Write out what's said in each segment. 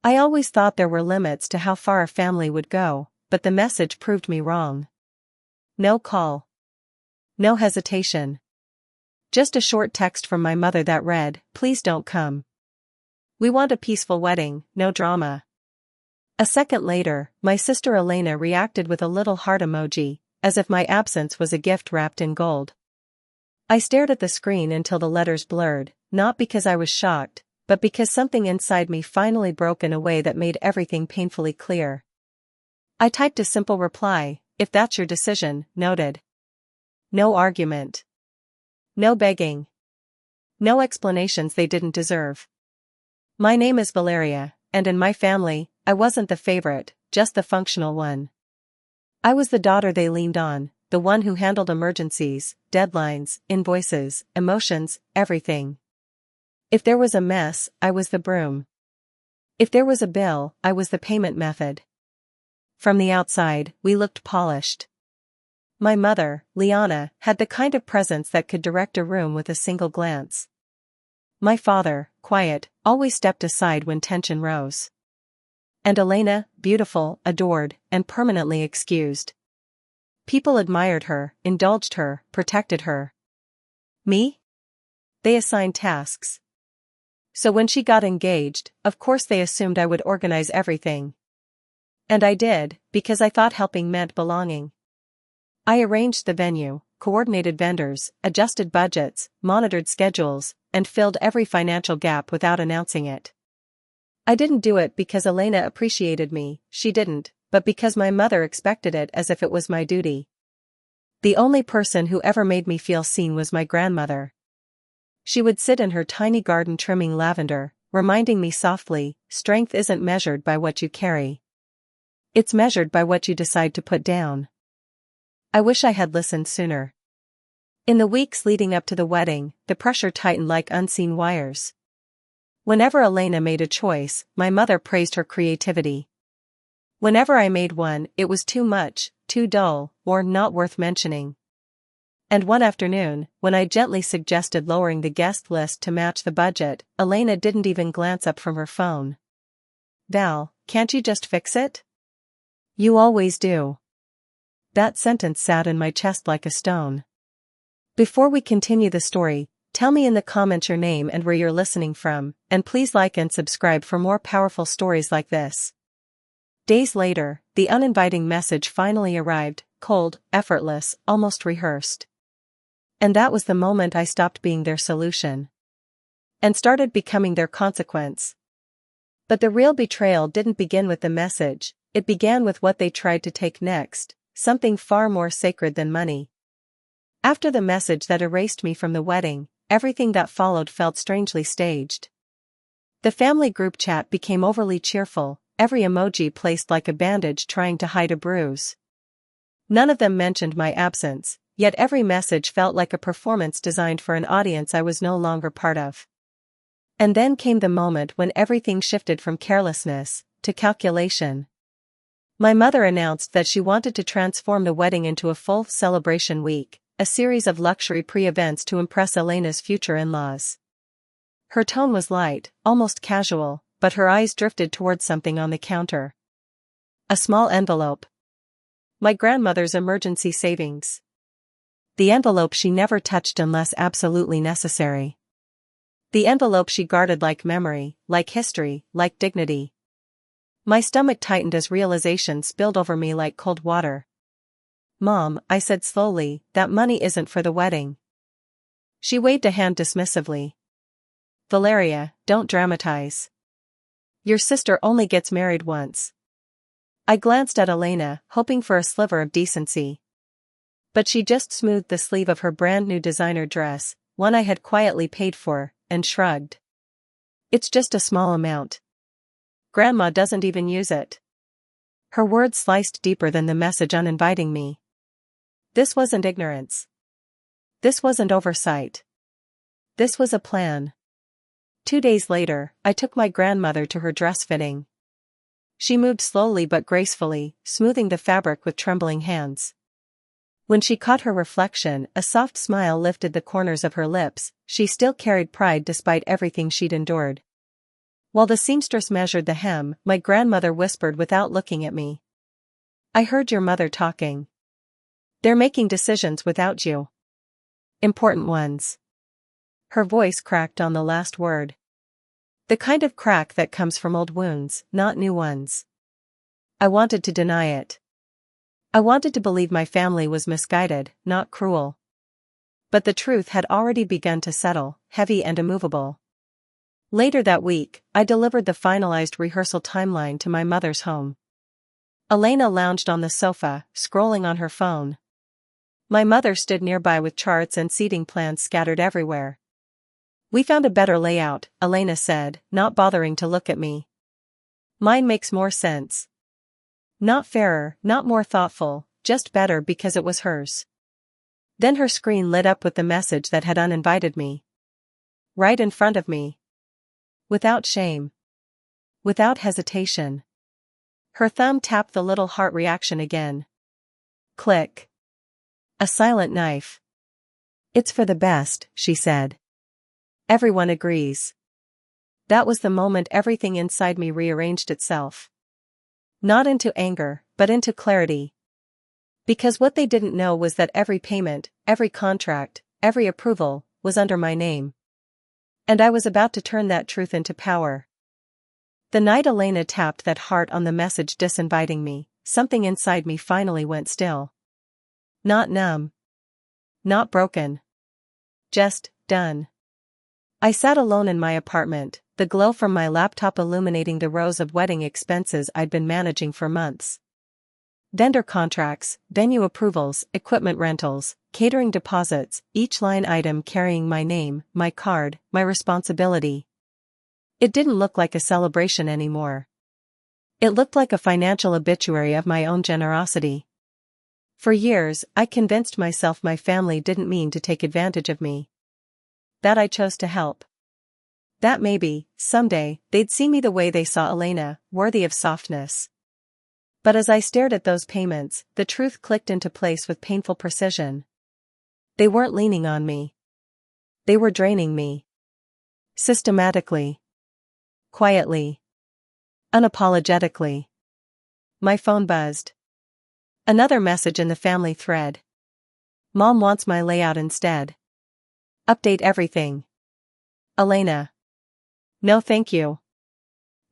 I always thought there were limits to how far a family would go, but the message proved me wrong. No call. No hesitation. Just a short text from my mother that read, "Please don't come. We want a peaceful wedding, no drama." A second later, my sister Elena reacted with a little heart emoji, as if my absence was a gift wrapped in gold. I stared at the screen until the letters blurred, not because I was shocked, but because something inside me finally broke in a way that made everything painfully clear. I typed a simple reply, "If that's your decision, noted." No argument. No begging. No explanations they didn't deserve. My name is Valeria, and in my family, I wasn't the favorite, just the functional one. I was the daughter they leaned on, the one who handled emergencies, deadlines, invoices, emotions, everything. If there was a mess, I was the broom. If there was a bill, I was the payment method. From the outside, we looked polished. My mother, Liana, had the kind of presence that could direct a room with a single glance. My father, quiet, always stepped aside when tension rose. And Elena, beautiful, adored, and permanently excused. People admired her, indulged her, protected her. Me? They assigned tasks. So when she got engaged, of course they assumed I would organize everything. And I did, because I thought helping meant belonging. I arranged the venue, coordinated vendors, adjusted budgets, monitored schedules, and filled every financial gap without announcing it. I didn't do it because Elena appreciated me, she didn't, but because my mother expected it as if it was my duty. The only person who ever made me feel seen was my grandmother. She would sit in her tiny garden trimming lavender, reminding me softly, "Strength isn't measured by what you carry. It's measured by what you decide to put down." I wish I had listened sooner. In the weeks leading up to the wedding, the pressure tightened like unseen wires. Whenever Elena made a choice, my mother praised her creativity. Whenever I made one, it was too much, too dull, or not worth mentioning. And one afternoon, when I gently suggested lowering the guest list to match the budget, Elena didn't even glance up from her phone. "Val, can't you just fix it? You always do." That sentence sat in my chest like a stone. Before we continue the story, tell me in the comments your name and where you're listening from, and please like and subscribe for more powerful stories like this. Days later, the uninviting message finally arrived, cold, effortless, almost rehearsed. And that was the moment I stopped being their solution. And started becoming their consequence. But the real betrayal didn't begin with the message, it began with what they tried to take next, something far more sacred than money. After the message that erased me from the wedding, everything that followed felt strangely staged. The family group chat became overly cheerful, every emoji placed like a bandage trying to hide a bruise. None of them mentioned my absence, yet every message felt like a performance designed for an audience I was no longer part of. And then came the moment when everything shifted from carelessness to calculation. My mother announced that she wanted to transform the wedding into a full celebration week, a series of luxury pre-events to impress Elena's future in-laws. Her tone was light, almost casual, but her eyes drifted towards something on the counter. A small envelope. My grandmother's emergency savings. The envelope she never touched unless absolutely necessary. The envelope she guarded like memory, like history, like dignity. My stomach tightened as realization spilled over me like cold water. "Mom," I said slowly, "that money isn't for the wedding." She waved a hand dismissively. "Valeria, don't dramatize. Your sister only gets married once." I glanced at Elena, hoping for a sliver of decency. But she just smoothed the sleeve of her brand new designer dress, one I had quietly paid for, and shrugged. "It's just a small amount. Grandma doesn't even use it." Her words sliced deeper than the message uninviting me. This wasn't ignorance. This wasn't oversight. This was a plan. 2 days later, I took my grandmother to her dress fitting. She moved slowly but gracefully, smoothing the fabric with trembling hands. When she caught her reflection, a soft smile lifted the corners of her lips. She still carried pride despite everything she'd endured. While the seamstress measured the hem, my grandmother whispered without looking at me. I heard your mother talking. They're making decisions without you. Important ones. Her voice cracked on the last word. The kind of crack that comes from old wounds, not new ones. I wanted to deny it. I wanted to believe my family was misguided, not cruel. But the truth had already begun to settle, heavy and immovable. Later that week, I delivered the finalized rehearsal timeline to my mother's home. Elena lounged on the sofa, scrolling on her phone. My mother stood nearby with charts and seating plans scattered everywhere. We found a better layout, Elena said, not bothering to look at me. Mine makes more sense. Not fairer, not more thoughtful, just better because it was hers. Then her screen lit up with the message that had uninvited me. Right in front of me. Without shame. Without hesitation. Her thumb tapped the little heart reaction again. Click. A silent knife. It's for the best, she said. Everyone agrees. That was the moment everything inside me rearranged itself. Not into anger, but into clarity. Because what they didn't know was that every payment, every contract, every approval, was under my name. And I was about to turn that truth into power. The night Elena tapped that heart on the message disinviting me, something inside me finally went still. Not numb. Not broken. Just done. I sat alone in my apartment, the glow from my laptop illuminating the rows of wedding expenses I'd been managing for months. Vendor contracts, venue approvals, equipment rentals, catering deposits, each line item carrying my name, my card, my responsibility. It didn't look like a celebration anymore. It looked like a financial obituary of my own generosity. For years, I convinced myself my family didn't mean to take advantage of me. That I chose to help. That maybe, someday, they'd see me the way they saw Elena, worthy of softness. But as I stared at those payments, the truth clicked into place with painful precision. They weren't leaning on me. They were draining me. Systematically. Quietly. Unapologetically. My phone buzzed. Another message in the family thread. Mom wants my layout instead. Update everything. Elena. No thank you.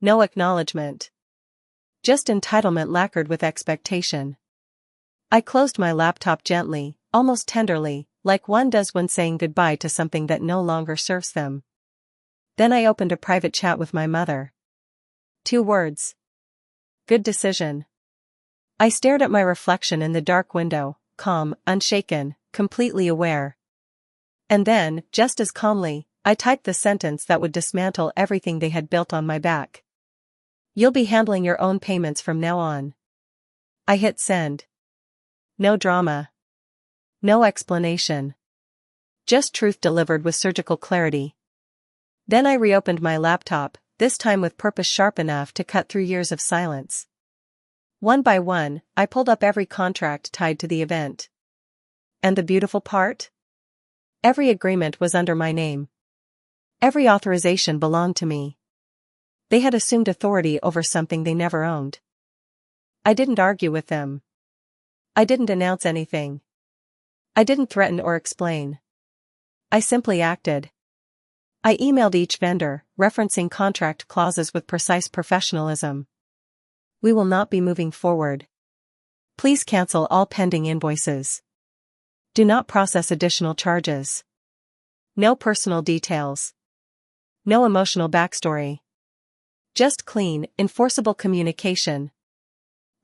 No acknowledgement. Just entitlement lacquered with expectation. I closed my laptop gently, almost tenderly, like one does when saying goodbye to something that no longer serves them. Then I opened a private chat with my mother. 2 words. Good decision. I stared at my reflection in the dark window, calm, unshaken, completely aware. And then, just as calmly, I typed the sentence that would dismantle everything they had built on my back. You'll be handling your own payments from now on. I hit send. No drama. No explanation. Just truth delivered with surgical clarity. Then I reopened my laptop, this time with purpose sharp enough to cut through years of silence. One by one, I pulled up every contract tied to the event. And the beautiful part? Every agreement was under my name. Every authorization belonged to me. They had assumed authority over something they never owned. I didn't argue with them. I didn't announce anything. I didn't threaten or explain. I simply acted. I emailed each vendor, referencing contract clauses with precise professionalism. We will not be moving forward. Please cancel all pending invoices. Do not process additional charges. No personal details. No emotional backstory. Just clean, enforceable communication.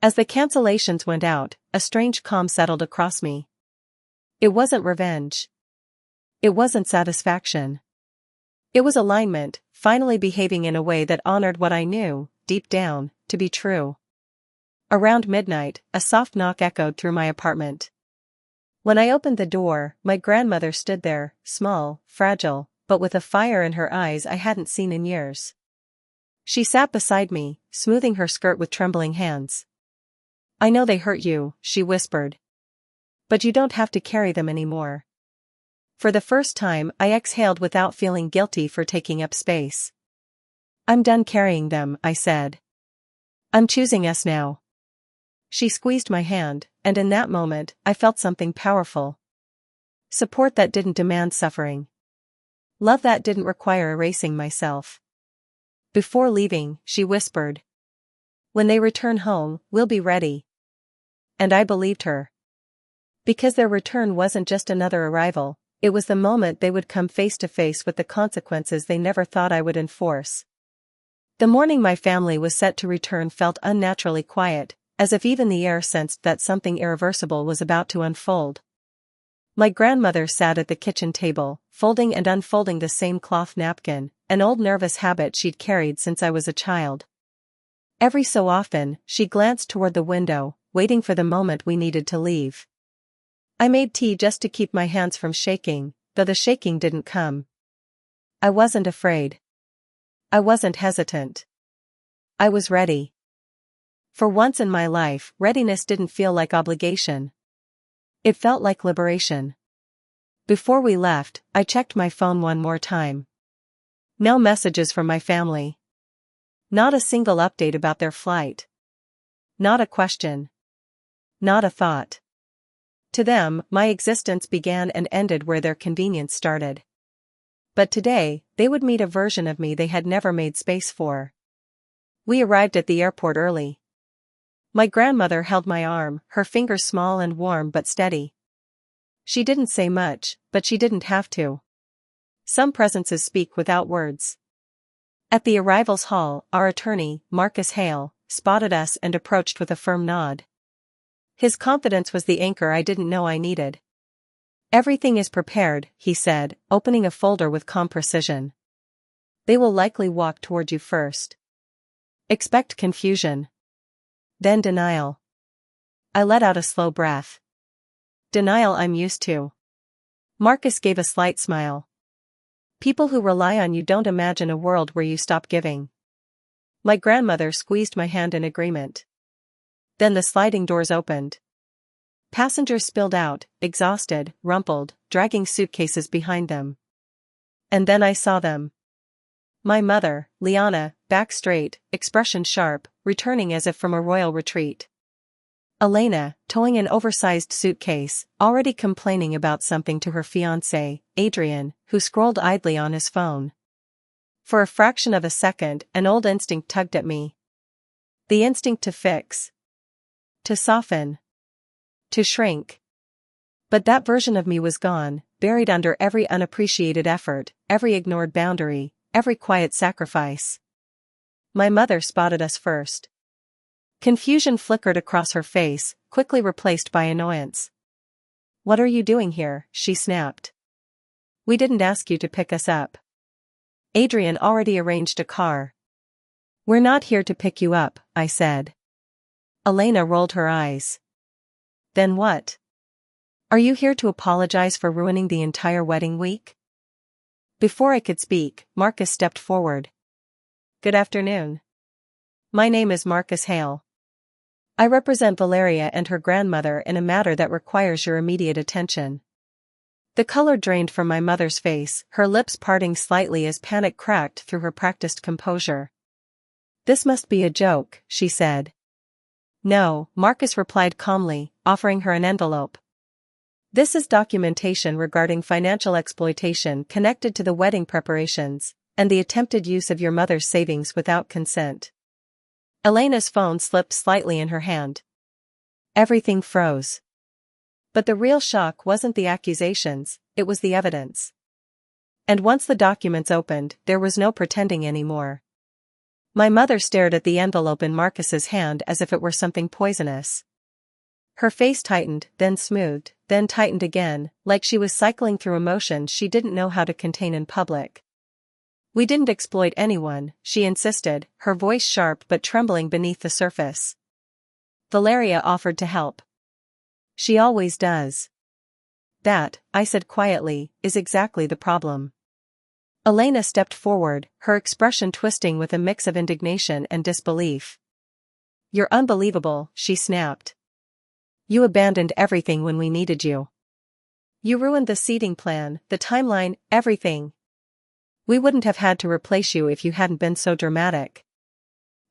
As the cancellations went out, a strange calm settled across me. It wasn't revenge. It wasn't satisfaction. It was alignment, finally behaving in a way that honored what I knew, deep down, to be true. Around midnight, a soft knock echoed through my apartment. When I opened the door, my grandmother stood there, small, fragile, but with a fire in her eyes I hadn't seen in years. She sat beside me, smoothing her skirt with trembling hands. I know they hurt you, she whispered. But you don't have to carry them anymore. For the first time, I exhaled without feeling guilty for taking up space. I'm done carrying them, I said. I'm choosing us now. She squeezed my hand, and in that moment, I felt something powerful. Support that didn't demand suffering. Love that didn't require erasing myself. Before leaving, she whispered, "When they return home, we'll be ready." And I believed her. Because their return wasn't just another arrival, it was the moment they would come face to face with the consequences they never thought I would enforce. The morning my family was set to return felt unnaturally quiet, as if even the air sensed that something irreversible was about to unfold. My grandmother sat at the kitchen table, folding and unfolding the same cloth napkin, an old nervous habit she'd carried since I was a child. Every so often, she glanced toward the window, waiting for the moment we needed to leave. I made tea just to keep my hands from shaking, though the shaking didn't come. I wasn't afraid. I wasn't hesitant. I was ready. For once in my life, readiness didn't feel like obligation. It felt like liberation. Before we left, I checked my phone one more time. No messages from my family. Not a single update about their flight. Not a question. Not a thought. To them, my existence began and ended where their convenience started. But today, they would meet a version of me they had never made space for. We arrived at the airport early. My grandmother held my arm, her fingers small and warm but steady. She didn't say much, but she didn't have to. Some presences speak without words. At the arrivals hall, our attorney, Marcus Hale, spotted us and approached with a firm nod. His confidence was the anchor I didn't know I needed. "Everything is prepared," he said, opening a folder with calm precision. "They will likely walk toward you first. Expect confusion. Then denial." I let out a slow breath. "Denial I'm used to." Marcus gave a slight smile. "People who rely on you don't imagine a world where you stop giving." My grandmother squeezed my hand in agreement. Then the sliding doors opened. Passengers spilled out, exhausted, rumpled, dragging suitcases behind them. And then I saw them. My mother, Liana, back straight, expression sharp, returning as if from a royal retreat. Elena, towing an oversized suitcase, already complaining about something to her fiancé, Adrian, who scrolled idly on his phone. For a fraction of a second, an old instinct tugged at me. The instinct to fix. To soften. To shrink. But that version of me was gone, buried under every unappreciated effort, every ignored boundary, every quiet sacrifice. My mother spotted us first. Confusion flickered across her face, quickly replaced by annoyance. "What are you doing here?" she snapped. "We didn't ask you to pick us up. Adrian already arranged a car." "We're not here to pick you up," I said. Elena rolled her eyes. "Then what? Are you here to apologize for ruining the entire wedding week?" Before I could speak, Marcus stepped forward. "Good afternoon. My name is Marcus Hale. I represent Valeria and her grandmother in a matter that requires your immediate attention." The color drained from my mother's face, her lips parting slightly as panic cracked through her practiced composure. "This must be a joke," she said. "No," Marcus replied calmly, offering her an envelope. "This is documentation regarding financial exploitation connected to the wedding preparations, and the attempted use of your mother's savings without consent." Elena's phone slipped slightly in her hand. Everything froze. But the real shock wasn't the accusations, it was the evidence. And once the documents opened, there was no pretending anymore. My mother stared at the envelope in Marcus's hand as if it were something poisonous. Her face tightened, then smoothed, then tightened again, like she was cycling through emotions she didn't know how to contain in public. "We didn't exploit anyone," she insisted, her voice sharp but trembling beneath the surface. "Valeria offered to help. She always does." "That," I said quietly, "is exactly the problem." Elena stepped forward, her expression twisting with a mix of indignation and disbelief. "You're unbelievable," she snapped. "You abandoned everything when we needed you. You ruined the seating plan, the timeline, everything. We wouldn't have had to replace you if you hadn't been so dramatic.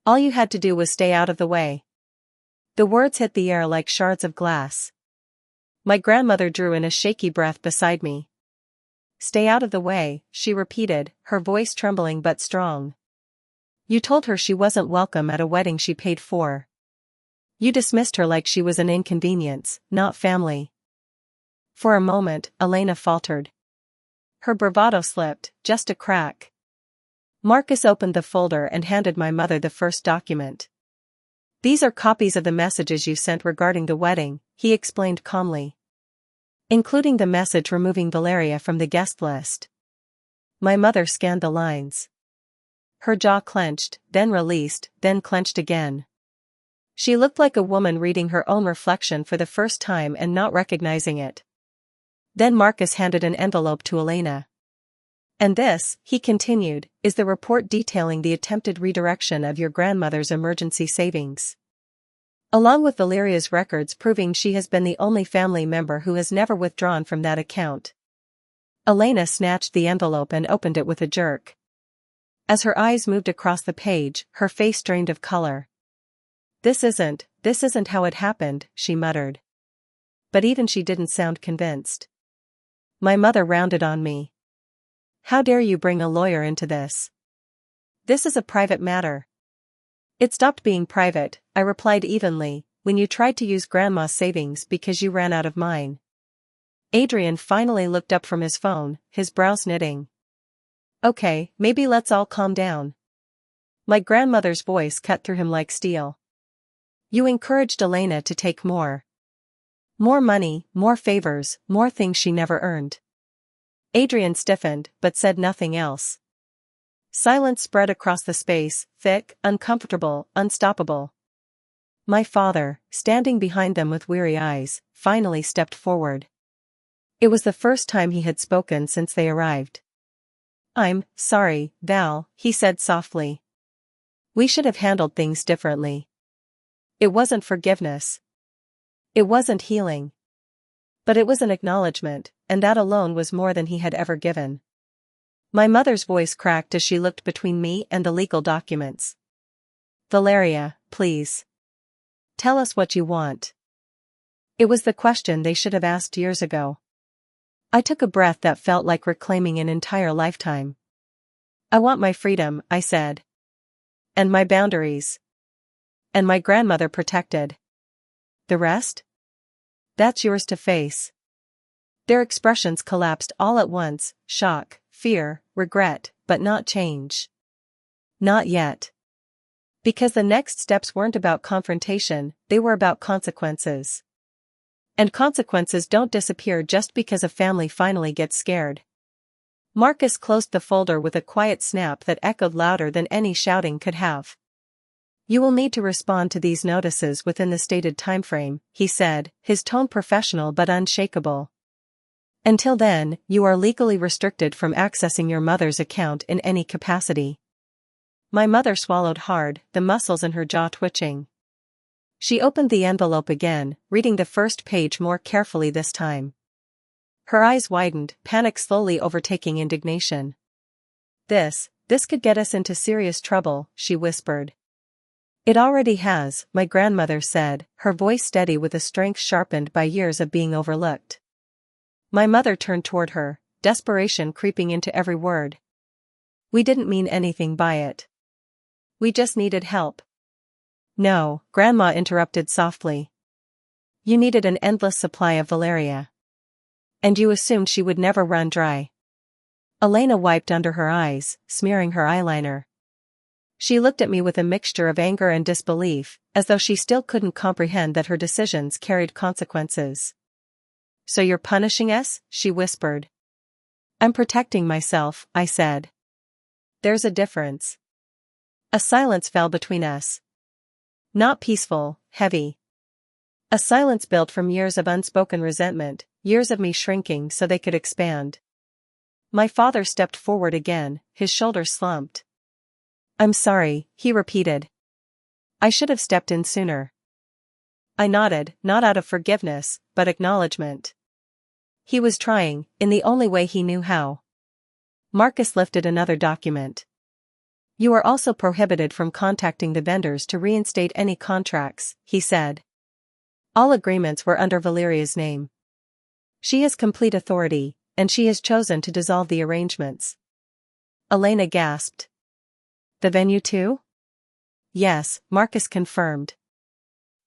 All you had to do was stay out of the way. The words hit the air like shards of glass. My grandmother drew in a shaky breath beside me. Stay out of the way, she repeated, her voice trembling but strong. You told her she wasn't welcome at a wedding she paid for. You dismissed her like she was an inconvenience, not family. For a moment, Elena faltered. Her bravado slipped, just a crack. Marcus opened the folder and handed my mother the first document. These are copies of the messages you sent regarding the wedding, he explained calmly. Including the message removing Valeria from the guest list. My mother scanned the lines. Her jaw clenched, then released, then clenched again. She looked like a woman reading her own reflection for the first time and not recognizing it. Then Marcus handed an envelope to Elena. And this, he continued, is the report detailing the attempted redirection of your grandmother's emergency savings. Along with Valeria's records proving she has been the only family member who has never withdrawn from that account. Elena snatched the envelope and opened it with a jerk. As her eyes moved across the page, her face drained of color. This isn't how it happened, she muttered. But even she didn't sound convinced. My mother rounded on me. How dare you bring a lawyer into this? This is a private matter. It stopped being private, I replied evenly, when you tried to use Grandma's savings because you ran out of mine. Adrian finally looked up from his phone, his brows knitting. Okay, maybe let's all calm down. My grandmother's voice cut through him like steel. You encouraged Elena to take more. More money, more favors, more things she never earned. Adrian stiffened, but said nothing else. Silence spread across the space, thick, uncomfortable, unstoppable. My father, standing behind them with weary eyes, finally stepped forward. It was the first time he had spoken since they arrived. I'm sorry, Val, he said softly. We should have handled things differently. It wasn't forgiveness. It wasn't healing. But it was an acknowledgement, and that alone was more than he had ever given. My mother's voice cracked as she looked between me and the legal documents. Valeria, please. Tell us what you want. It was the question they should have asked years ago. I took a breath that felt like reclaiming an entire lifetime. I want my freedom, I said. And my boundaries. And my grandmother protected. The rest? That's yours to face. Their expressions collapsed all at once, shock, fear, regret, but not change. Not yet. Because the next steps weren't about confrontation, they were about consequences. And consequences don't disappear just because a family finally gets scared. Marcus closed the folder with a quiet snap that echoed louder than any shouting could have. You will need to respond to these notices within the stated timeframe, he said, his tone professional but unshakable. Until then, you are legally restricted from accessing your mother's account in any capacity. My mother swallowed hard, the muscles in her jaw twitching. She opened the envelope again, reading the first page more carefully this time. Her eyes widened, panic slowly overtaking indignation. This could get us into serious trouble, she whispered. It already has, my grandmother said, her voice steady with a strength sharpened by years of being overlooked. My mother turned toward her, desperation creeping into every word. We didn't mean anything by it. We just needed help. No, Grandma interrupted softly. You needed an endless supply of Valeria. And you assumed she would never run dry. Elena wiped under her eyes, smearing her eyeliner. She looked at me with a mixture of anger and disbelief, as though she still couldn't comprehend that her decisions carried consequences. So you're punishing us? She whispered. I'm protecting myself, I said. There's a difference. A silence fell between us. Not peaceful, heavy. A silence built from years of unspoken resentment, years of me shrinking so they could expand. My father stepped forward again, his shoulders slumped. I'm sorry, he repeated. I should have stepped in sooner. I nodded, not out of forgiveness, but acknowledgement. He was trying, in the only way he knew how. Marcus lifted another document. You are also prohibited from contacting the vendors to reinstate any contracts, he said. All agreements were under Valeria's name. She has complete authority, and she has chosen to dissolve the arrangements. Elena gasped. The venue too? Yes, Marcus confirmed.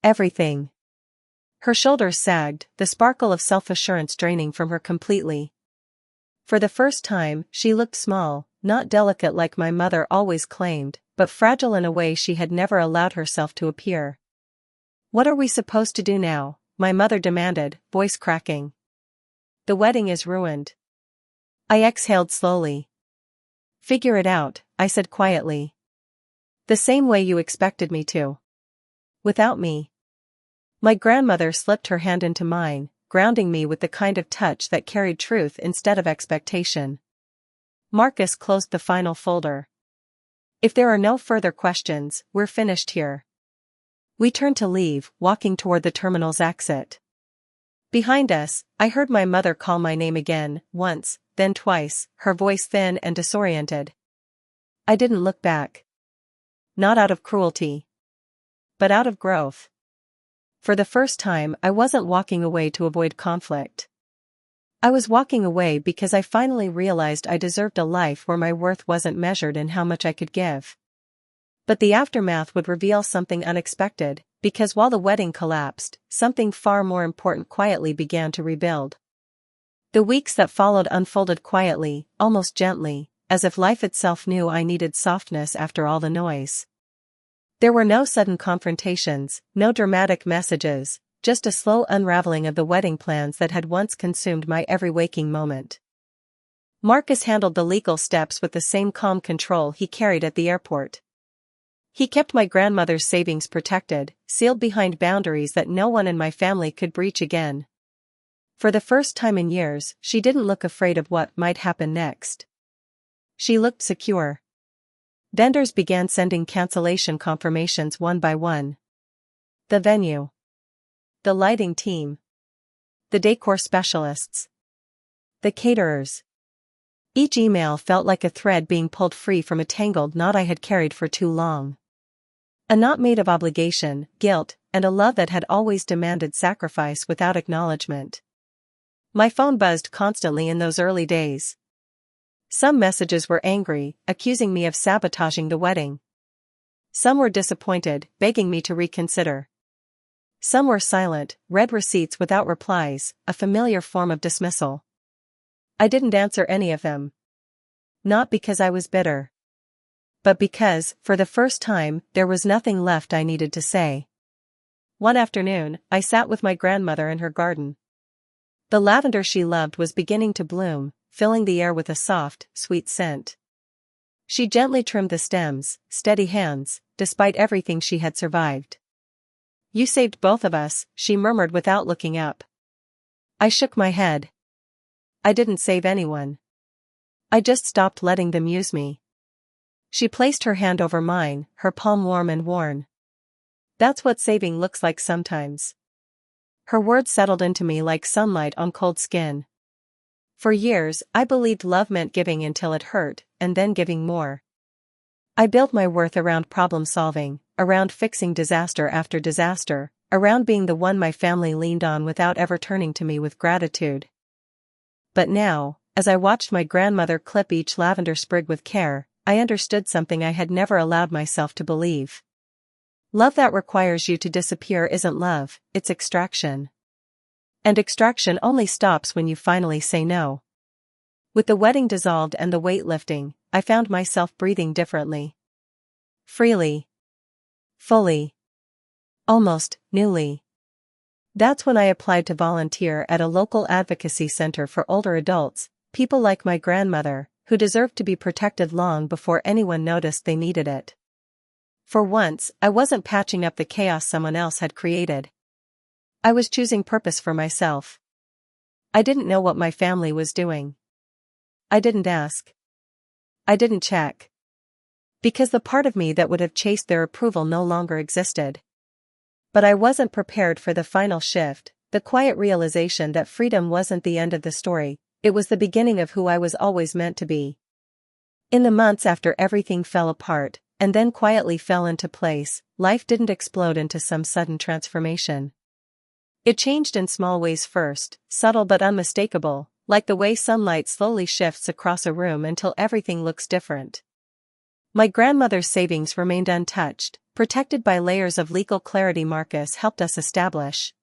Everything. Her shoulders sagged, the sparkle of self-assurance draining from her completely. For the first time, she looked small, not delicate like my mother always claimed, but fragile in a way she had never allowed herself to appear. What are we supposed to do now? My mother demanded, voice cracking. The wedding is ruined. I exhaled slowly. Figure it out, I said quietly. The same way you expected me to. Without me. My grandmother slipped her hand into mine, grounding me with the kind of touch that carried truth instead of expectation. Marcus closed the final folder. If there are no further questions, we're finished here. We turned to leave, walking toward the terminal's exit. Behind us, I heard my mother call my name again, once, then twice, her voice thin and disoriented. I didn't look back. Not out of cruelty. But out of growth. For the first time, I wasn't walking away to avoid conflict. I was walking away because I finally realized I deserved a life where my worth wasn't measured in how much I could give. But the aftermath would reveal something unexpected, because while the wedding collapsed, something far more important quietly began to rebuild. The weeks that followed unfolded quietly, almost gently, as if life itself knew I needed softness after all the noise. There were no sudden confrontations, no dramatic messages, just a slow unraveling of the wedding plans that had once consumed my every waking moment. Marcus handled the legal steps with the same calm control he carried at the airport. He kept my grandmother's savings protected, sealed behind boundaries that no one in my family could breach again. For the first time in years, she didn't look afraid of what might happen next. She looked secure. Vendors began sending cancellation confirmations one by one. The venue. The lighting team. The decor specialists. The caterers. Each email felt like a thread being pulled free from a tangled knot I had carried for too long. A knot made of obligation, guilt, and a love that had always demanded sacrifice without acknowledgement. My phone buzzed constantly in those early days. Some messages were angry, accusing me of sabotaging the wedding. Some were disappointed, begging me to reconsider. Some were silent, read receipts without replies, a familiar form of dismissal. I didn't answer any of them. Not because I was bitter. But because, for the first time, there was nothing left I needed to say. One afternoon, I sat with my grandmother in her garden. The lavender she loved was beginning to bloom, filling the air with a soft, sweet scent. She gently trimmed the stems, steady hands, despite everything she had survived. You saved both of us, she murmured without looking up. I shook my head. I didn't save anyone. I just stopped letting them use me. She placed her hand over mine, her palm warm and worn. That's what saving looks like sometimes. Her words settled into me like sunlight on cold skin. For years, I believed love meant giving until it hurt, and then giving more. I built my worth around problem solving, around fixing disaster after disaster, around being the one my family leaned on without ever turning to me with gratitude. But now, as I watched my grandmother clip each lavender sprig with care, I understood something I had never allowed myself to believe. Love that requires you to disappear isn't love, it's extraction. And extraction only stops when you finally say no. With the wedding dissolved and the weight lifting, I found myself breathing differently. Freely. Fully. Almost, newly. That's when I applied to volunteer at a local advocacy center for older adults, people like my grandmother, who deserved to be protected long before anyone noticed they needed it. For once, I wasn't patching up the chaos someone else had created. I was choosing purpose for myself. I didn't know what my family was doing. I didn't ask. I didn't check. Because the part of me that would have chased their approval no longer existed. But I wasn't prepared for the final shift, the quiet realization that freedom wasn't the end of the story, it was the beginning of who I was always meant to be. In the months after everything fell apart, and then quietly fell into place, life didn't explode into some sudden transformation. It changed in small ways first, subtle but unmistakable, like the way sunlight slowly shifts across a room until everything looks different. My grandmother's savings remained untouched, protected by layers of legal clarity Marcus helped us establish.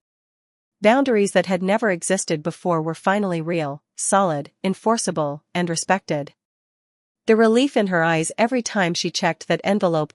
Boundaries that had never existed before were finally real, solid, enforceable, and respected. The relief in her eyes every time she checked that envelope